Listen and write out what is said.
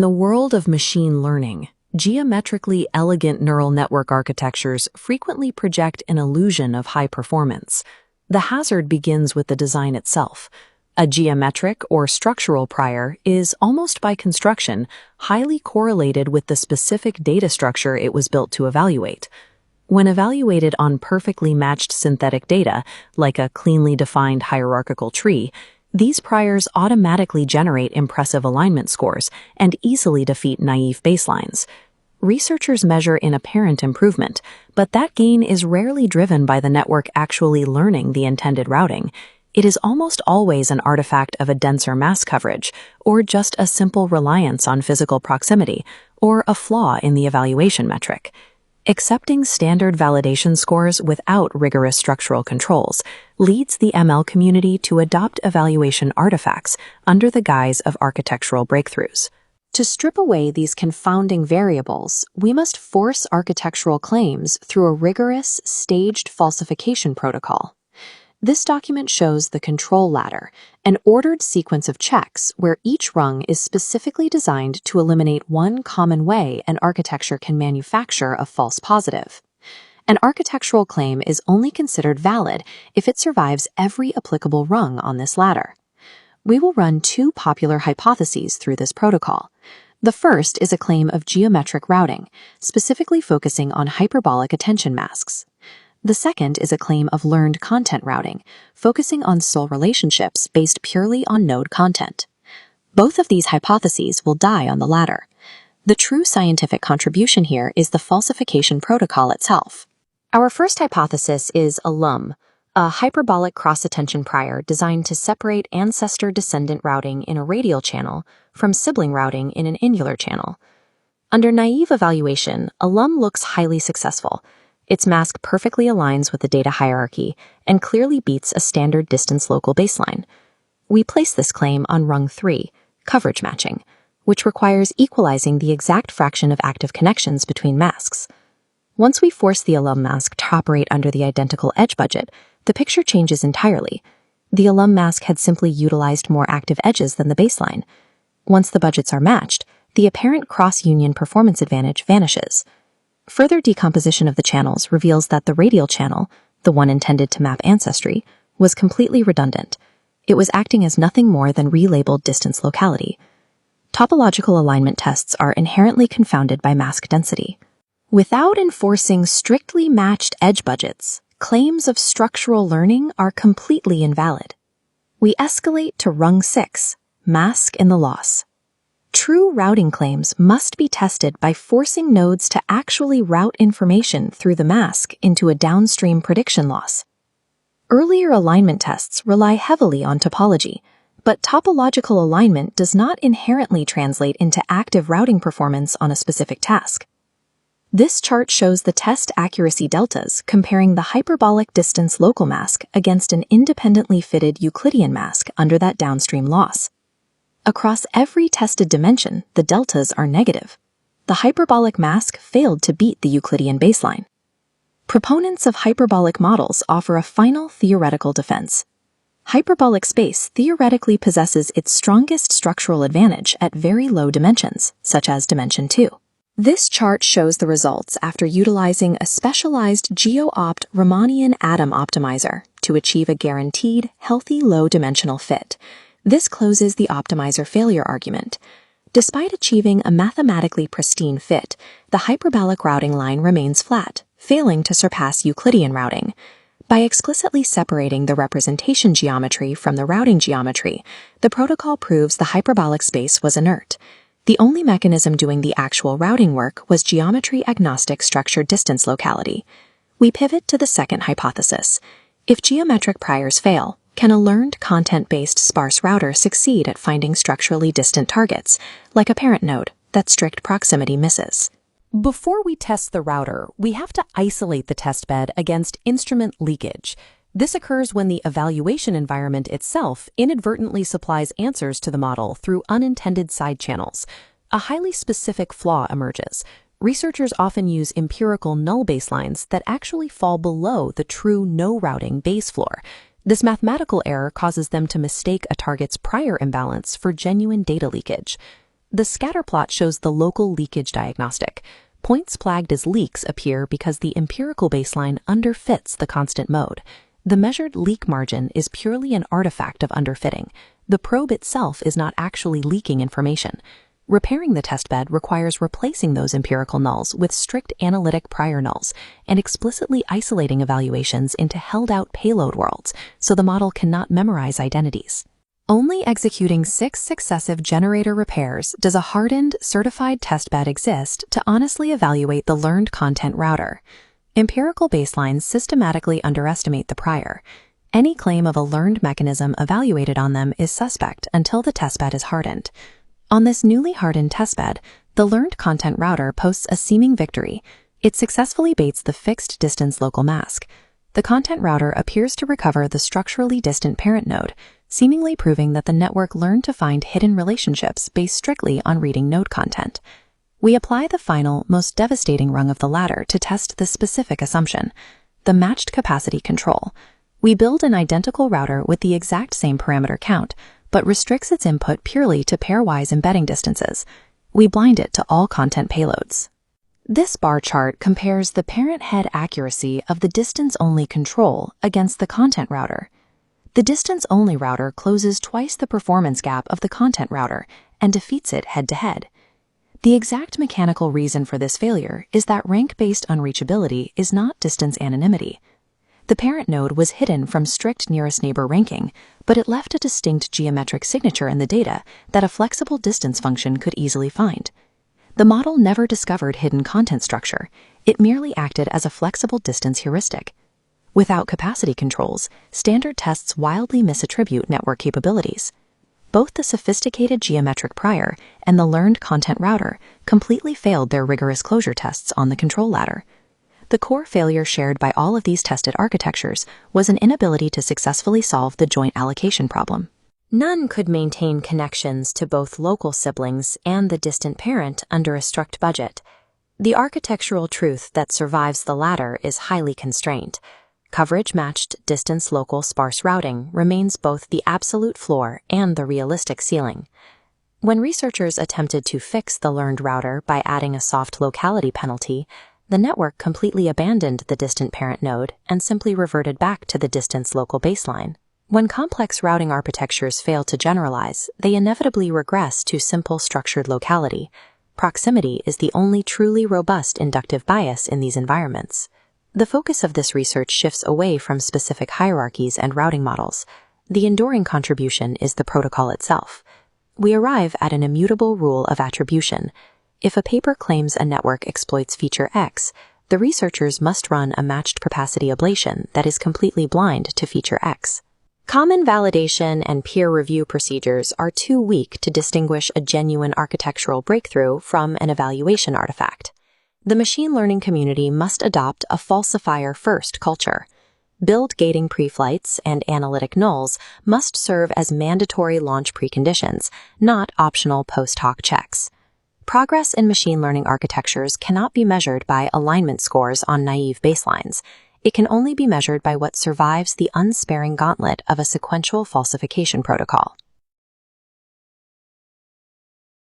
In the world of machine learning, geometrically elegant neural network architectures frequently project an illusion of high performance. The hazard begins with the design itself. A geometric or structural prior is, almost by construction, highly correlated with the specific data structure it was built to evaluate. When evaluated on perfectly matched synthetic data, like a cleanly defined hierarchical tree, these priors automatically generate impressive alignment scores and easily defeat naive baselines. Researchers measure in apparent improvement, but that gain is rarely driven by the network actually learning the intended routing. It is almost always an artifact of a denser mask coverage, or just a simple reliance on physical proximity, or a flaw in the evaluation metric. Accepting standard validation scores without rigorous structural controls leads the ML community to adopt evaluation artifacts under the guise of architectural breakthroughs. To strip away these confounding variables, we must force architectural claims through a rigorous, staged falsification protocol. This document shows the control ladder, an ordered sequence of checks where each rung is specifically designed to eliminate one common way an architecture can manufacture a false positive. An architectural claim is only considered valid if it survives every applicable rung on this ladder. We will run two popular hypotheses through this protocol. The first is a claim of geometric routing, specifically focusing on hyperbolic attention masks. The second is a claim of learned content routing, focusing on SOL relationships based purely on node content. Both of these hypotheses will die on the latter. The true scientific contribution here is the falsification protocol itself. Our first hypothesis is ALUM, a hyperbolic cross-attention prior designed to separate ancestor-descendant routing in a radial channel from sibling routing in an annular channel. Under naive evaluation, ALUM looks highly successful. Its mask perfectly aligns with the data hierarchy and clearly beats a standard distance local baseline. We place this claim on rung 3, coverage matching, which requires equalizing the exact fraction of active connections between masks. Once we force the ALUM mask to operate under the identical edge budget, the picture changes entirely. The ALUM mask had simply utilized more active edges than the baseline. Once the budgets are matched, the apparent cross-union performance advantage vanishes. Further decomposition of the channels reveals that the radial channel, the one intended to map ancestry, was completely redundant. It was acting as nothing more than relabeled distance locality. Topological alignment tests are inherently confounded by mask density. Without enforcing strictly matched edge budgets, claims of structural learning are completely invalid. We escalate to rung 6, mask in the loss. True routing claims must be tested by forcing nodes to actually route information through the mask into a downstream prediction loss. Earlier alignment tests rely heavily on topology, but topological alignment does not inherently translate into active routing performance on a specific task. This chart shows the test accuracy deltas comparing the hyperbolic distance local mask against an independently fitted Euclidean mask under that downstream loss. Across every tested dimension, the deltas are negative. The hyperbolic mask failed to beat the Euclidean baseline. Proponents of hyperbolic models offer a final theoretical defense. Hyperbolic space theoretically possesses its strongest structural advantage at very low dimensions, such as dimension 2. This chart shows the results after utilizing a specialized GeoOpt Riemannian atom optimizer to achieve a guaranteed, healthy low-dimensional fit. This closes the optimizer failure argument. Despite achieving a mathematically pristine fit, the hyperbolic routing line remains flat, failing to surpass Euclidean routing. By explicitly separating the representation geometry from the routing geometry, the protocol proves the hyperbolic space was inert. The only mechanism doing the actual routing work was geometry-agnostic structured distance locality. We pivot to the second hypothesis. If geometric priors fail, can a learned content-based sparse router succeed at finding structurally distant targets, like a parent node, that strict proximity misses? Before we test the router, we have to isolate the testbed against instrument leakage. This occurs when the evaluation environment itself inadvertently supplies answers to the model through unintended side channels. A highly specific flaw emerges. Researchers often use empirical null baselines that actually fall below the true no-routing base floor. This mathematical error causes them to mistake a target's prior imbalance for genuine data leakage. The scatter plot shows the local leakage diagnostic. Points flagged as leaks appear because the empirical baseline underfits the constant mode. The measured leak margin is purely an artifact of underfitting. The probe itself is not actually leaking information. Repairing the testbed requires replacing those empirical nulls with strict analytic prior nulls and explicitly isolating evaluations into held-out payload worlds so the model cannot memorize identities. Only executing 6 successive generator repairs does a hardened, certified testbed exist to honestly evaluate the learned content router. Empirical baselines systematically underestimate the prior. Any claim of a learned mechanism evaluated on them is suspect until the testbed is hardened. On this newly hardened testbed, the learned content router posts a seeming victory. It successfully baits the fixed distance local mask. The content router appears to recover the structurally distant parent node, seemingly proving that the network learned to find hidden relationships based strictly on reading node content. We apply the final, most devastating rung of the ladder to test this specific assumption, the matched capacity control. We build an identical router with the exact same parameter count, but restricts its input purely to pairwise embedding distances. We blind it to all content payloads. This bar chart compares the parent head accuracy of the distance-only control against the content router. The distance-only router closes twice the performance gap of the content router and defeats it head-to-head. The exact mechanical reason for this failure is that rank-based unreachability is not distance anonymity. The parent node was hidden from strict nearest neighbor ranking, but it left a distinct geometric signature in the data that a flexible distance function could easily find. The model never discovered hidden content structure. It merely acted as a flexible distance heuristic. Without capacity controls, standard tests wildly misattribute network capabilities. Both the sophisticated geometric prior and the learned content router completely failed their rigorous closure tests on the control ladder. The core failure shared by all of these tested architectures was an inability to successfully solve the joint allocation problem. None could maintain connections to both local siblings and the distant parent under a strict budget. The architectural truth that survives the latter is highly constrained. Coverage-matched distance-local sparse routing remains both the absolute floor and the realistic ceiling. When researchers attempted to fix the learned router by adding a soft locality penalty, the network completely abandoned the distant parent node and simply reverted back to the distance local baseline. When complex routing architectures fail to generalize, they inevitably regress to simple structured locality. Proximity is the only truly robust inductive bias in these environments. The focus of this research shifts away from specific hierarchies and routing models. The enduring contribution is the protocol itself. We arrive at an immutable rule of attribution. If a paper claims a network exploits feature X, the researchers must run a matched capacity ablation that is completely blind to feature X. Common validation and peer review procedures are too weak to distinguish a genuine architectural breakthrough from an evaluation artifact. The machine learning community must adopt a falsifier-first culture. Build gating preflights and analytic nulls must serve as mandatory launch preconditions, not optional post-hoc checks. Progress in machine learning architectures cannot be measured by alignment scores on naive baselines. It can only be measured by what survives the unsparing gauntlet of a sequential falsification protocol.